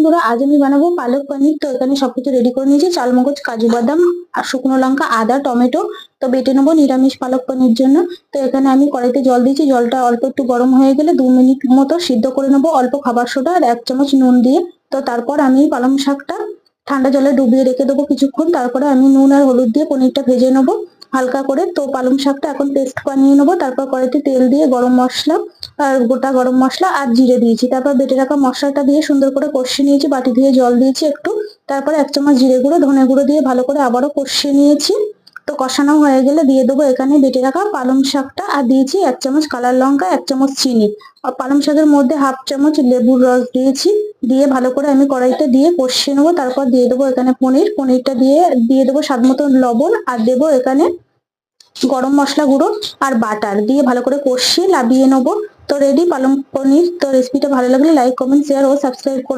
বন্ধুরা, আজ আমি বানাবো পালক পনির। তো এখানে সবকিছু রেডি করে নিয়েছি, চালমগজ, কাজু বাদাম আর শুকনো লঙ্কা, আদা, টমেটো। তো বেটে নেবো নিরামিষ পালক পনির জন্য। তো এখানে আমি কড়াইতে জল দিয়েছি, জলটা অল্প একটু গরম হয়ে গেলে 2 মিনিট মতো সিদ্ধ করে নেবো অল্প খাবার সোডা আর 1 চামচ নুন দিয়ে। তো তারপর আমি পালং শাকটা ঠান্ডা জলে ডুবিয়ে রেখে দেবো কিছুক্ষণ। তারপরে আমি নুন আর হলুদ দিয়ে পনিরটা ভেজে নেবো হালকা করে। তো পালং শাকটা এখন পেস্ট বানিয়ে নেবো। তারপর কড়াইতে তেল দিয়ে গরম মশলা আর গোটা গরম মশলা আর জিরে দিয়েছি। তারপর বেটে রাখা মশলাটা দিয়ে সুন্দর করে কষিয়ে নিয়েছি, বাটি ধুয়ে জল দিয়েছি একটু। তারপরে 1 চামচ জিরে গুঁড়ো, ধনে গুঁড়ো দিয়ে ভালো করে আবারও কষিয়ে নিয়েছি। তো কষানো হয়ে গেলে দিয়ে দেবো এখানে বেটে রাখা পালং শাকটা আর দিয়েছি 1 চামচ কালার লঙ্কা, 1 চামচ চিনি। আর পালং শাকের মধ্যে 1/2 চামচ লেবুর রস দিয়েছি। দিয়ে ভালো করে আমি কড়াইতে দিয়ে কষিয়ে নেবো। তারপর দিয়ে দেবো এখানে পনিরটা দিয়ে দেবো স্বাদ মতো লবণ, আর দেবো এখানে গরম মশলা গুঁড়ো আর বাটার দিয়ে ভালো করে কষিয়ে নামিয়ে নেবো। তো রেডি পালং পনির। তো রেসিপিটা ভালো লাগলে লাইক, কমেন্ট, শেয়ার ও সাবস্ক্রাইব করুন।